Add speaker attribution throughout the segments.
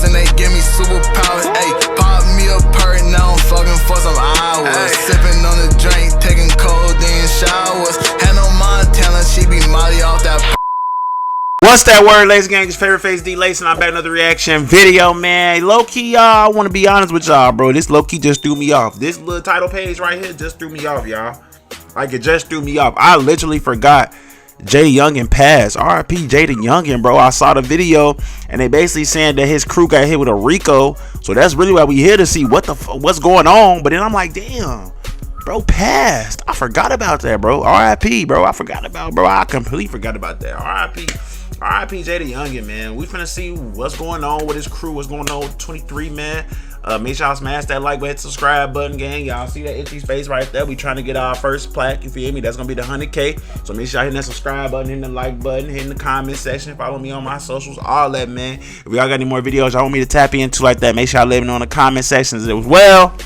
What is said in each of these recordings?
Speaker 1: and they give me superpowers. Ayy, pop me a perk, now I'm fucking for some hours. Sipping on the drink, taking codeine showers. Had no Montana, she be Molly off that.
Speaker 2: What's that word, ladies and gang? It's Favorite Face D Lace, and I'm back with another reaction video, man. Low key, y'all, I want to be honest with y'all, bro. This low key just threw me off. This little title page right here just threw me off, y'all. Like, it just threw me off. I literally forgot JayDaYoungan passed. RIP JayDaYoungan, bro. I saw the video, and they basically saying that his crew got hit with a RICO. So that's really why we here to see what's going on. But then I'm like, damn, bro passed. I forgot about that, bro. RIP, bro. I forgot about, bro. I completely forgot about that. RIP JayDaYoungan, man. We finna see what's going on with his crew. What's going on with 23, man. Make sure y'all smash that like button, subscribe button, gang. Y'all see that itchy space right there? We trying to get our first plaque, you feel me? That's gonna be the 100K. So make sure y'all hit that subscribe button, hit the like button, hit the comment section, follow me on my socials, all that, man. If y'all got any more videos y'all want me to tap into like that, make sure y'all let me know in the comment sections as well.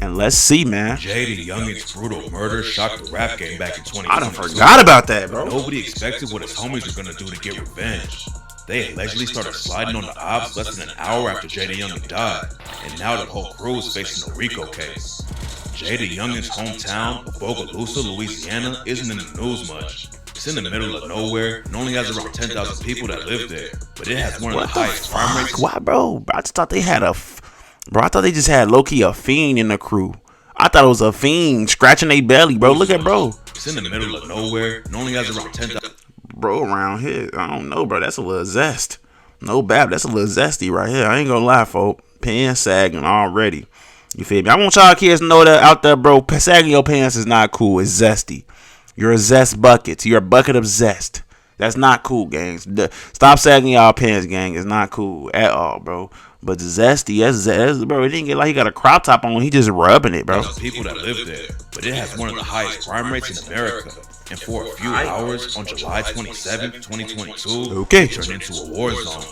Speaker 2: And let's see, man.
Speaker 3: JayDaYoungan's brutal murder shocked the rap game back in 2022.
Speaker 2: I done forgot about that, bro.
Speaker 3: Nobody expected what his homies were gonna do to get revenge. They allegedly started sliding on the OPPS less than an hour after JayDaYoungan died, and now the whole crew is facing a RICO case. JayDaYoungan's hometown of Bogalusa, Louisiana, isn't in the news much. It's in the middle of nowhere and only has around 10,000 people that live there, but it has one of the highest crime rates.
Speaker 2: Why, bro? I just thought they had bro, I thought they just had low-key a fiend in the crew. I thought it was a fiend scratching their belly, bro. Look at bro.
Speaker 3: It's in the middle of nowhere and only has around 10,000.
Speaker 2: Bro, around here, I don't know, bro. That's a little zest. No bad, that's a little zesty right here. I ain't gonna lie, folks. Pants sagging already. You feel me? I want y'all kids to know that out there, bro. Sagging your pants is not cool. It's zesty. You're a zest bucket. You're a bucket of zest. That's not cool, gangs. Stop sagging y'all pants, gang. It's not cool at all, bro. But zesty, that's bro. It didn't get like he got a crop top on. He just rubbing it, bro.
Speaker 3: People that live there, but it has one of the highest crime rates in America. And for a few hours on July 27, 2022, it turned into a war zone.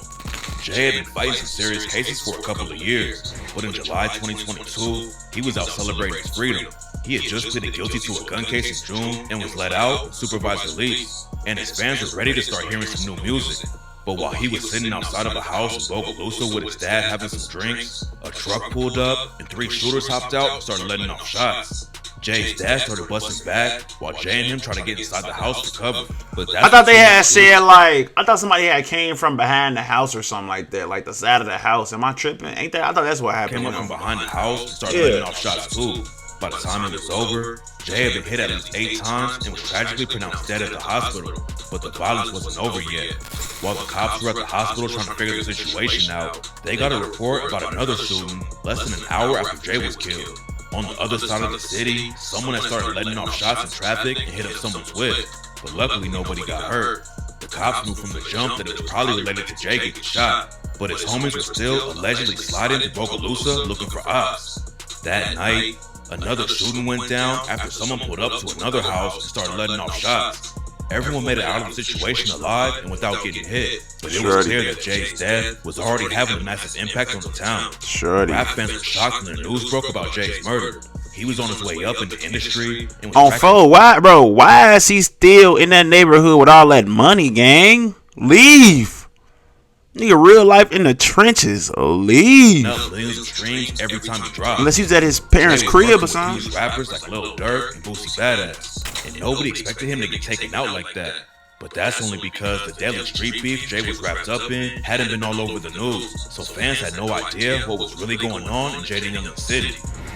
Speaker 3: Jay had been fighting some serious cases for a couple of years, but in July 2022, he was out celebrating his freedom. He had just pleaded guilty to a gun case in June and was let out with supervised release, and his fans were ready to start hearing some new music. But while he was sitting outside of a house in Bogalusa with his dad having some drinks, a truck pulled up and 3 shooters hopped out and started letting off shots. Jay's dad started busting back while Jay and him tried to get inside the house for cover. But
Speaker 2: I thought they had said, like, I thought somebody had came from behind the house or something like that, like the side of the house. Am I tripping? Ain't that? I thought that's what happened.
Speaker 3: Came up from behind the house and started letting off shots too. By the time it was over, Jay had been hit at least 8 times and was tragically pronounced dead at the hospital. But the violence wasn't over yet. While the cops were at the hospital trying to figure the situation out, they got a report about another shooting less than an hour after Jay was killed. On the other side of the city, someone had started letting off shots in traffic and hit up someone's whip, but luckily nobody got hurt. The cops knew from the jump that it was probably related to Jay getting shot, but his homies were still allegedly sliding to Bogalusa looking for OPPS. That night, another shooting went down after someone pulled up to another house and started letting off shots. Everyone made it out of the situation alive and without getting hit, but it was clear that Jay's death was already having a massive impact on the town. Rap fans were shocked when the news broke about Jay's murder. He was on his way up in the industry and was
Speaker 2: why is he still in that neighborhood with all that money, gang? Leave. Nigga, real life in the trenches. Leave.
Speaker 3: Millions of streams every time he dropped.
Speaker 2: Unless he's at his parents' crib or something.
Speaker 3: These rappers like Lil Durk and Boosie Badass, and nobody expected him to get taken out like that. But that's only because the deadly street beef Jay was wrapped up in hadn't been all over the news, so fans had no idea what was really going on in JayDaYoungan's city.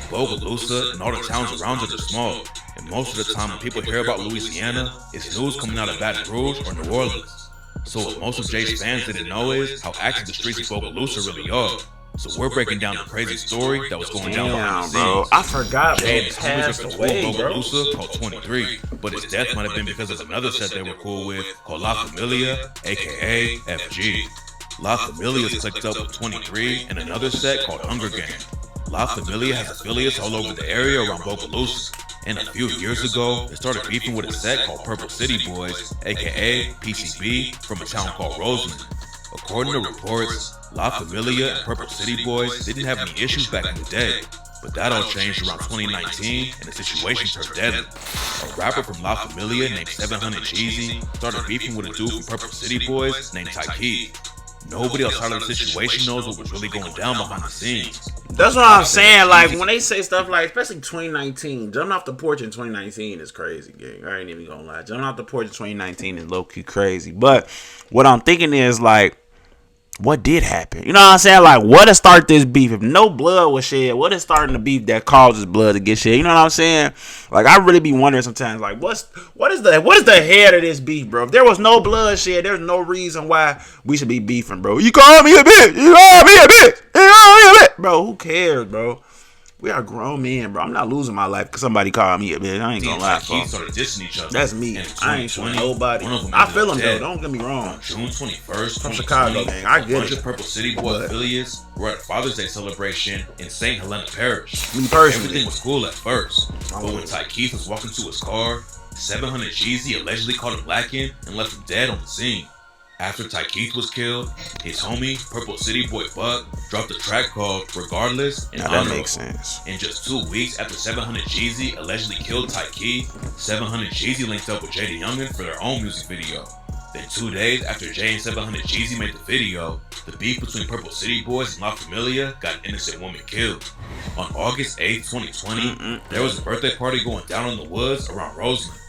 Speaker 3: Bogalusa and all the towns around it are small, and most of the time when people hear about Louisiana, it's news coming out of Baton Rouge or New Orleans. So what most of Jay's fans didn't know is how active the streets of Bogalusa really are. So we're breaking down the crazy story that was going down behind the scenes.
Speaker 2: Bro, I forgot.
Speaker 3: Jay and his homies are cool with Bogalusa called 23, but his death might have been because of another set they were cool with called La Familia, aka FG. La Familia is clicked up with 23 and another set called Hunger Gang. La Familia has affiliates all over the area around Bogalusa. And a few years ago, they started beefing with a set called Purple City Boys, aka PCB, from a town called Roseland. According to reports, La Familia and Purple City Boys didn't have any issues back in the day, but that all changed around 2019 and the situation turned deadly. A rapper from La Familia named 700 Jeezy started beefing with a dude from Purple City Boys named Tyke. Nobody outside of the situation knows what was really going down behind the scenes.
Speaker 2: That's what I'm saying. Like, when they say stuff like, especially 2019, jumping off the porch in 2019 is crazy, gang. I ain't even gonna lie. Jumping off the porch in 2019 is low-key crazy. But what I'm thinking is, like, what did happen? You know what I'm saying? Like, what to start this beef? If no blood was shed, what is starting the beef that causes blood to get shed? You know what I'm saying? Like, I really be wondering sometimes, like, what is the head of this beef, bro? If there was no blood shed, there's no reason why we should be beefing, bro. You call me a bitch. You call me a bitch. You call me a bitch. Bro, who cares, bro? We are grown men, bro. I'm not losing my life because somebody called me a bitch. I ain't gonna lie,
Speaker 3: folks. Started dissing each other.
Speaker 2: That's me. I ain't showing nobody. I feel them though. Don't get me wrong.
Speaker 3: On June 21st,
Speaker 2: from Chicago, gang. I get it. A bunch
Speaker 3: of Purple City Boy affiliates were at a Father's Day celebration in St. Helena Parish.
Speaker 2: Me personally,
Speaker 3: everything was cool at first, but when Ty Keith was walking to his car, 700 Jeezy allegedly caught him lacking and left him dead on the scene. After Ty Keith was killed, his homie, Purple City Boy Buck, dropped a track called Regardless and
Speaker 2: that makes sense.
Speaker 3: In just 2 weeks after 700 Jeezy allegedly killed Ty Keith, 700 Jeezy linked up with JayDaYoungan's for their own music video. Then 2 days after Jay and 700 Jeezy made the video, the beef between Purple City Boys and La Familia got an innocent woman killed. On August 8, 2020, there was a birthday party going down in the woods around Roseland.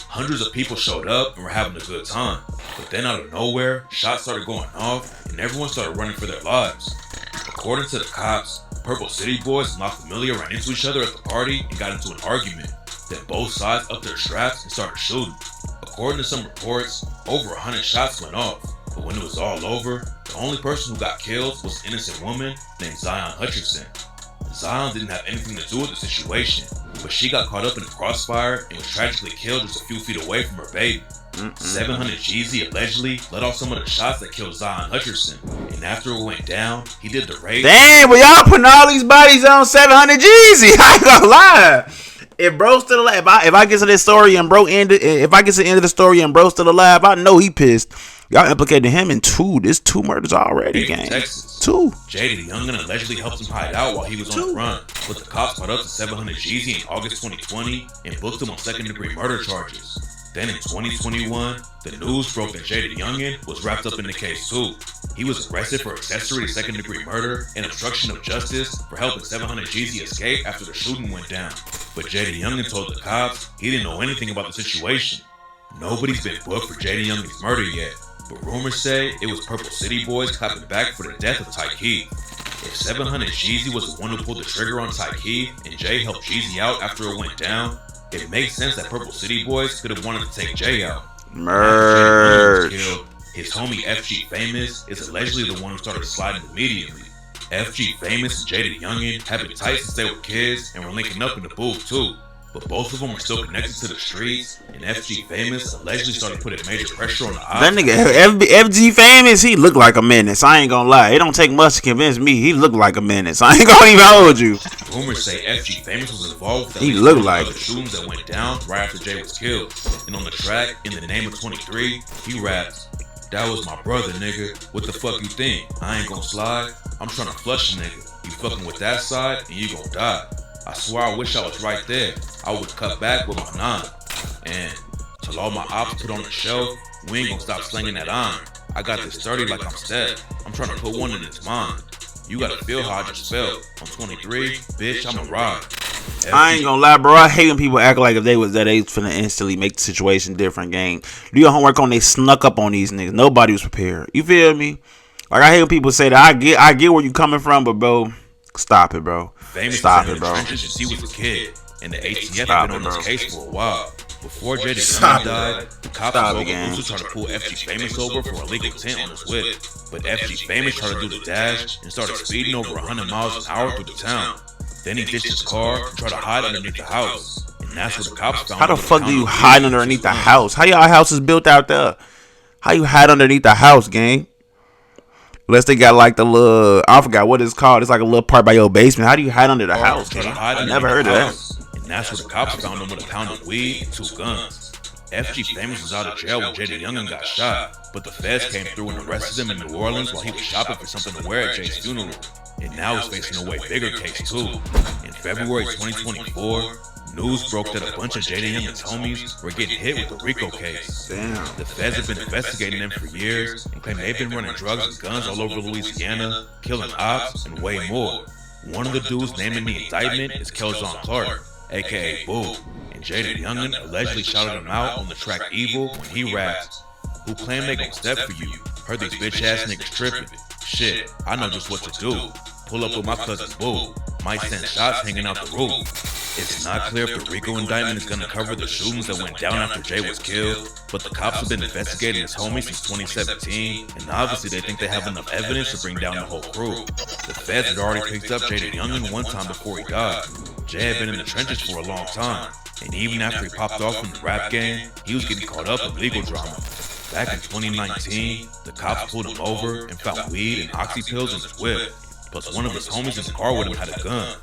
Speaker 3: Hundreds of people showed up and were having a good time. But then out of nowhere, shots started going off and everyone started running for their lives. According to the cops, Purple City Boys and La Familia ran into each other at the party and got into an argument. Then both sides upped their straps and started shooting. According to some reports, over 100 shots went off. But when it was all over, the only person who got killed was an innocent woman named Zion Hutchinson. Zion didn't have anything to do with the situation, but she got caught up in the crossfire and was tragically killed just a few feet away from her baby. 700 Jeezy allegedly let off some of the shots that killed Zion Hutchinson, and after it went down, he did the raid.
Speaker 2: Damn, but y'all putting all these bodies on 700 Jeezy. I ain't gonna lie. If bro still alive, if I get to this story and bro ended, if I get to the end of the story and bro still alive, I know he pissed. Y'all implicated him in there's two murders already, gang.
Speaker 3: Texas.
Speaker 2: 2.
Speaker 3: JayDaYoungan allegedly helped him hide out while he was on the run, but the cops caught up to 700 Jeezy in August 2020 and booked him on second-degree murder charges. Then in 2021, the news broke that JayDaYoungan was wrapped up in the case too. He was arrested for accessory to second-degree murder and obstruction of justice for helping 700 Jeezy escape after the shooting went down. But JayDaYoungan told the cops he didn't know anything about the situation. Nobody's been booked for JayDaYoungan's murder yet, but rumors say it was Purple City Boys clapping back for the death of Ty Keith. If 700 Jeezy was the one who pulled the trigger on Ty Keith and Jay helped Jeezy out after it went down, it makes sense that Purple City Boys could have wanted to take Jay out.
Speaker 2: Merge.
Speaker 3: His homie FG Famous is allegedly the one who started sliding immediately. FG Famous and JayDaYoungan have been tight since they were kids and were linking up in the booth too. But both of them are still connected to the streets, and FG Famous allegedly started putting major pressure on the ops.
Speaker 2: That nigga FG Famous, he looked like a menace. I ain't gonna lie. It don't take much to convince me. He looked like a menace. I ain't gonna even hold you.
Speaker 3: Rumors say FG Famous was involved with
Speaker 2: he looked like
Speaker 3: the shootings that went down right after Jay was killed. And on the track, In the Name of 23, he raps, "That was my brother, nigga. What the fuck you think? I ain't gonna slide. I'm trying to flush a nigga. You fucking with that side, and you gon' die. I swear I wish I was right there. I would cut back with my 9. And till all my ops put on the shelf, we ain't gonna stop slinging that iron. I got this 30 like I'm Steph. I'm trying to put one in its mind. You gotta feel how I just felt. I'm 23, bitch, I'm a ride."
Speaker 2: I ain't gonna lie, bro. I hate when people act like if they finna instantly make the situation different, gang. Do your homework on they snuck up on these niggas. Nobody was prepared. You feel me? Like, I hate when people say that. I get where you coming from, but bro, stop it, bro. Stop it, bro.
Speaker 3: He was a kid, and the ATF had been on this case for a while. Before JayDaYoungan died, the cops was trying to pull FG Famous over for illegal tent on his whip. But FG Famous tried to do the dash and started speeding over 100 miles an hour through the town. Then he ditched his car and tried to hide underneath the house. And that's where the cops found him.
Speaker 2: How the fuck do you hide underneath the house? How y'all house is built out there? How you hide underneath the house, gang? Unless they got like the little, I forgot what it's called. It's like a little part by your basement. How do you hide under the house? I never heard of that.
Speaker 3: And that's where the cops found him with a pound of weed and 2 guns. FG Famous was out of jail when JayDaYoungan got shot, but the feds came through and arrested him in New Orleans while he was shopping for something to wear at Jay's funeral. And now he's facing a way bigger case too. In February 2024, news broke that a bunch of JayDaYoungan's homies were getting hit with the RICO case.
Speaker 2: Damn.
Speaker 3: The feds have been investigating them for years and claim they've been running drugs and guns all over Louisiana, killing ops, and way more. One of the dudes named in the indictment is Kelzon Clark, aka Boo, and JayDaYoungan allegedly shouted him out on the track Evil when he raps, "Who claim they gon' step for you? Heard these bitch ass niggas tripping. Shit, I know just what to do. Pull up with my cousin Boo. Might send shots hanging out the roof." It's not clear if the RICO indictment is gonna cover the shootings that went down after Jay was killed, but the cops have been investigating his homie since 2017, and obviously they think they have enough evidence to bring down the whole crew. The feds had already picked up JayDaYoungan one time before he died. Jay had been in the trenches for a long time, and even after he popped off from the rap game, he was getting caught up in legal drama. Back in 2019, the cops pulled him over and found weed and oxy pills in his whip. Plus one of his homies in the car with him had a gun.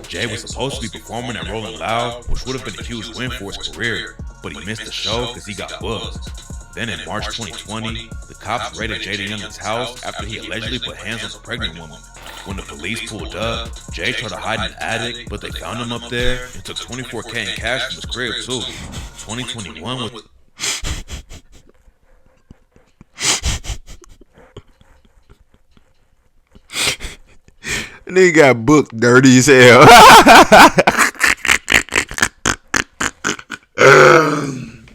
Speaker 3: Jay was supposed to be performing at Rolling Loud, which would have been a huge win for his career, but he missed the show because he got booked. Then in March 2020, the cops raided JayDaYoungan's house after he allegedly put hands on a pregnant woman. When the police pulled up, Jay tried to hide in the attic, but they found him up there and took $24K in cash from his crib too. 2021 with
Speaker 2: Nigga got booked dirty as hell.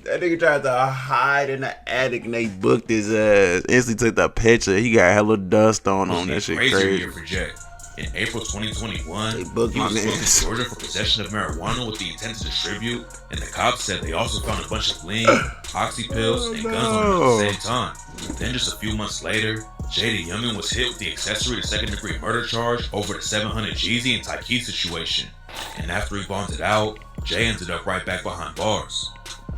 Speaker 2: That nigga tried to hide in the attic and they booked his ass. Instantly took the picture. He got hella dust on that shit crazy.
Speaker 3: Year for Jay. In April 2021,
Speaker 2: They booked
Speaker 3: he
Speaker 2: my
Speaker 3: was booked
Speaker 2: man.
Speaker 3: in Georgia for possession of marijuana with the intent to distribute, and the cops said they also found a bunch of lean, oxy pills, and guns on him at the same time. Then just a few months later, JayDaYoungan was hit with the accessory to second-degree murder charge over the 700 Jeezy and Tyke situation. And after he bonded out, Jay ended up right back behind bars.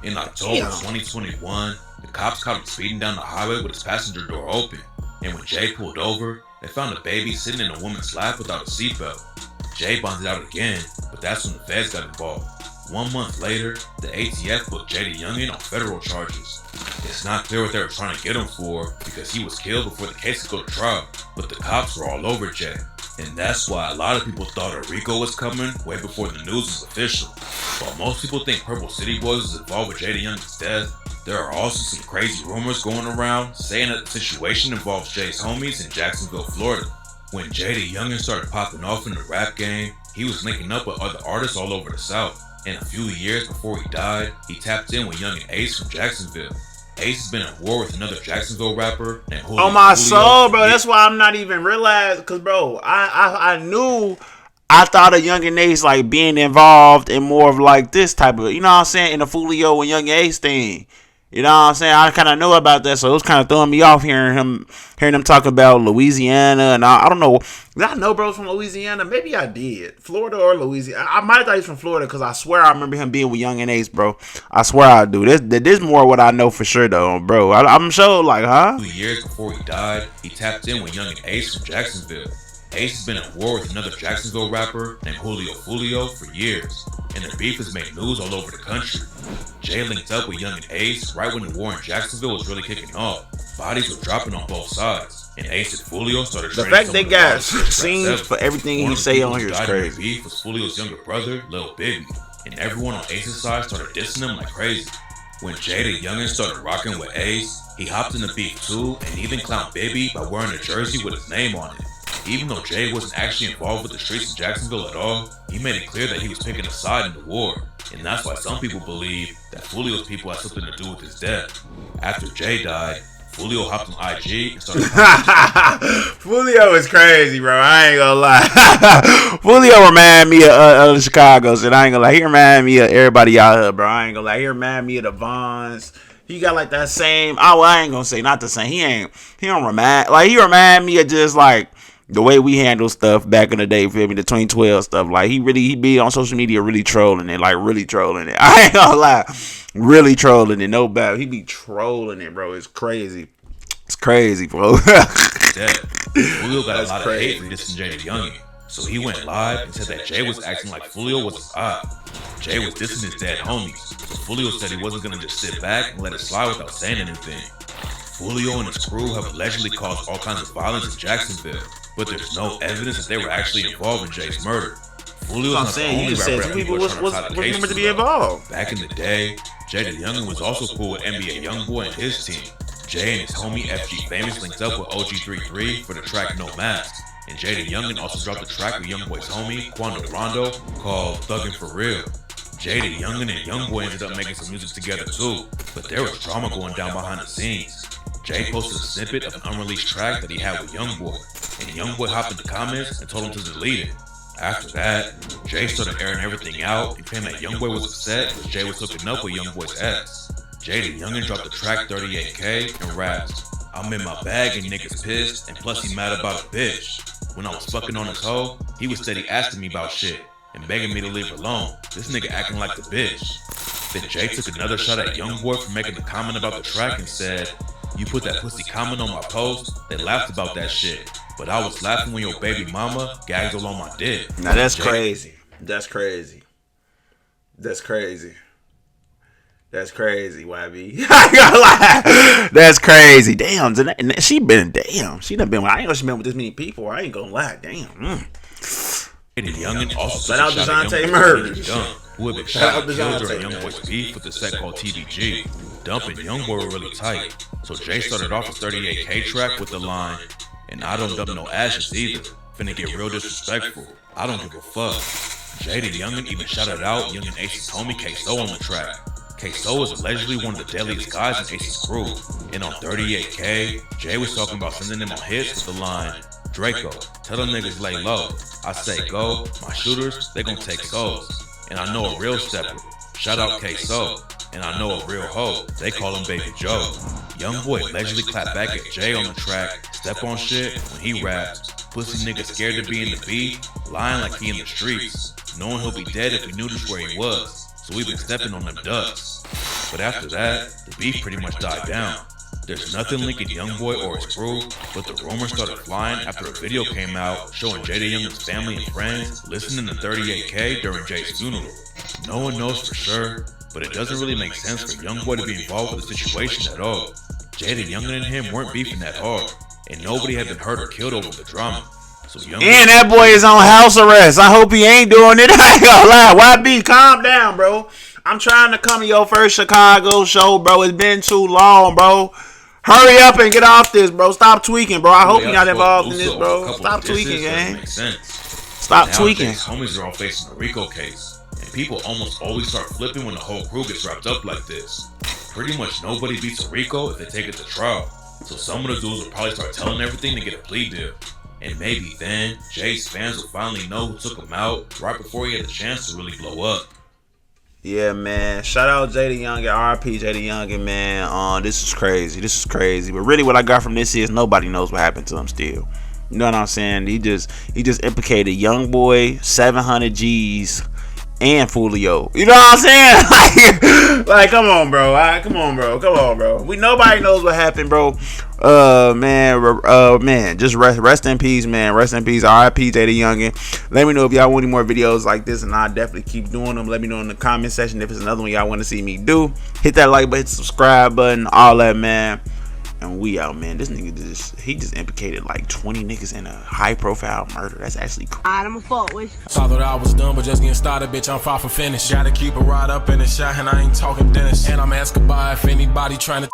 Speaker 3: In October 2021, the cops caught him speeding down the highway with his passenger door open. And when Jay pulled over, they found a baby sitting in a woman's lap without a seatbelt. Jay bonded out again, but that's when the feds got involved. 1 month later, the ATF booked JayDaYoungan on federal charges. It's not clear what they were trying to get him for because he was killed before the case could go to trial, but the cops were all over Jay. And that's why a lot of people thought a RICO was coming way before the news was official. While most people think Purple City Boys is involved with JayDaYoungan's death, there are also some crazy rumors going around saying that the situation involves Jay's homies in Jacksonville, Florida. When JayDaYoungan started popping off in the rap game, he was linking up with other artists all over the South. And a few years before he died, he tapped in with Young and Ace from Jacksonville. Ace has been at war with another Jacksonville rapper named Julio.
Speaker 2: On my soul, bro. That's why I'm not even realized. Cause, bro, I knew. I thought of Young and Ace like being involved in more of like this type of, you know what I'm saying, in the Julio and Young and Ace thing. You know what I'm saying? I kind of know about that, so it was kind of throwing me off hearing him talk about Louisiana, and I don't know. Did I know bros from Louisiana? Maybe I did. Florida or Louisiana. I might have thought he was from Florida because I swear I remember him being with Young and Ace, bro. I swear I do. This more what I know for sure, though, bro. I'm sure, like, huh?
Speaker 3: 2 years before he died, he tapped in with Young and Ace from Jacksonville. Ace has been at war with another Jacksonville rapper named Julio for years, and their beef has made news all over the country. Jay linked up with Young and Ace right when the war in Jacksonville was really kicking off. Bodies were dropping on both sides, and Ace and Julio started
Speaker 2: The
Speaker 3: trading
Speaker 2: fact
Speaker 3: some
Speaker 2: they
Speaker 3: of the
Speaker 2: got
Speaker 3: wildest rap
Speaker 2: scenes
Speaker 3: ever.
Speaker 2: for everything
Speaker 3: One
Speaker 2: he
Speaker 3: of the
Speaker 2: say
Speaker 3: people
Speaker 2: on
Speaker 3: who
Speaker 2: here is
Speaker 3: died in their
Speaker 2: crazy.
Speaker 3: beef was Julio's younger brother, Lil Bibby, and everyone on Ace's side started dissing him like crazy. When JayDaYoungan started rocking with Ace, he hopped in the beef too, and even clowned Bibby by wearing a jersey with his name on it. Even though Jay wasn't actually involved with the streets of Jacksonville at all, he made it clear that he was picking a side in the war, and that's why some people believe that Julio's people had something to do with his death. After Jay died, Julio hopped on IG and started
Speaker 2: Julio is crazy, bro. I ain't gonna lie. Julio remind me of Chicago shit. I ain't gonna lie. He remind me of everybody out here, bro. I ain't gonna lie. He remind me of the Vons. He got like that same. Oh, I ain't gonna say not the same. He don't remind. Like he remind me of just like the way we handle stuff back in the day, feel me? The 2012 stuff. Like, he be on social media really trolling it. Like, really trolling it. I ain't gonna lie. Really trolling it. No bad. He be trolling it, bro. It's crazy. It's crazy, bro.
Speaker 3: dead. Julio got a lot of hate for dissing JayDaYoungan. So he went live and said that Jay was acting like Julio was his eye. Jay was dissing his dead homies. So Julio said he wasn't gonna just sit back and let it slide without saying anything. Julio and his crew have allegedly caused all kinds of violence in Jacksonville, but there's no evidence that they were actually involved in Jay's murder. Fulio
Speaker 2: I'm
Speaker 3: was not the
Speaker 2: saying. You
Speaker 3: only
Speaker 2: just said
Speaker 3: rapper
Speaker 2: some
Speaker 3: that
Speaker 2: people
Speaker 3: was
Speaker 2: was rumored to be involved.
Speaker 3: Back in the day, JayDaYoungan was also cool with NBA Youngboy and his team. Jay and his homie FG Famous linked up with OG33 for the track No Mask. And JayDaYoungan also dropped a track with Youngboy's homie, Quando Rondo, called Thuggin' For Real. JayDaYoungan and Youngboy ended up making some music together too, but there was drama going down behind the scenes. Jay posted a snippet of an unreleased track that he had with Youngboy, and Youngboy hopped in the comments and told him to delete it. After that, Jay started airing everything out and claimed that Youngboy was upset because Jay was hooking up with Youngboy's ex. JayDaYoungan dropped the track 38K and raps, "I'm in my bag and niggas pissed, and plus he mad about a bitch. When I was fucking on his hoe, he was steady asking me about shit and begging me to leave her alone. This nigga acting like the bitch." Then Jay took another shot at Youngboy for making a comment about the track and said, "You put that pussy comment on my post, they laughed about that shit. But I was laughing when your baby mama gagged all on my dick."
Speaker 2: Now that's crazy. That's crazy. That's crazy. That's crazy, YB. I ain't gonna lie. That's crazy. Damn, she done been, I ain't know she been with this many people. I ain't gonna lie. Damn.
Speaker 3: JayDaYoungan also
Speaker 2: shout out to Jonte Murray.
Speaker 3: Who had been shot and killed during Youngboy's beef with the set called TBG. Dump and Youngboy were really tight, so Jay started off his 38K track with the line, "And I don't dump no ashes either. Finna get real disrespectful. I don't give a fuck." JayDaYoungan even shouted out Young and Ace's homie K-So on the track. K-So is allegedly one of the deadliest guys in Ace's crew, and on 38K, Jay was talking about sending them on hits with the line, "Draco, tell them niggas lay low. I say go, my shooters, they gon' take souls. And I know a real stepper. Shout out K-So. And I know a real hoe. They call him Baby Joe." Youngboy allegedly clapped back at Jay on the track, "Step on shit," when he raps, "Pussy nigga scared to be in the beat, lying like he in the streets, knowing he'll be dead if we knew this where he was. So we've been stepping on them ducks." But after that, the beef pretty much died down. There's nothing linking Youngboy or his crew, but the rumors started flying after a video came out showing JayDaYoungan's family and friends listening to 38K during Jay's funeral. No one knows for sure, but it doesn't really make sense for Youngboy to be involved with the situation at all. JayDaYoungan and him weren't beefing that hard, and nobody had been hurt or killed over the drama. So
Speaker 2: and that boy is on house arrest. I hope he ain't doing it. I ain't gonna lie. YB, calm down, bro. I'm trying to come to your first Chicago show, bro. It's been too long, bro. Hurry up and get off this, bro. Stop tweaking, bro. I hope you're not involved in this, bro. Stop tweaking, gang. Stop tweaking.
Speaker 3: Homies are all facing a RICO case, and people almost always start flipping when the whole crew gets wrapped up like this. Pretty much nobody beats a RICO if they take it to trial. So some of the dudes will probably start telling everything to get a plea deal. And maybe then, Jay's fans will finally know who took him out right before he had the chance to really blow up.
Speaker 2: Yeah, man. Shout out JayDaYoungan, RIP JayDaYoungan, man. This is crazy. This is crazy. But really what I got from this is nobody knows what happened to him still. You know what I'm saying? He just implicated Youngboy, 700 G's, and Fulio. You know what I'm saying? like come on, bro. Come on, bro. Nobody knows what happened, bro. Man, just rest in peace, man. Rest in peace. RIP JayDaYoungan. Let me know if y'all want any more videos like this, and I'll definitely keep doing them. Let me know in the comment section if it's another one y'all want to see me do. Hit that like button, hit the subscribe button, all that, man. And we out, man. This nigga just implicated like 20 niggas in a high profile murder. That's actually crazy.
Speaker 4: I'ma fuck with you.
Speaker 5: I thought I was done, but just getting started, bitch. I'm far from finished. Gotta keep it right up in the shot, and I ain't talking Dennis. And I'm asking by if anybody trying to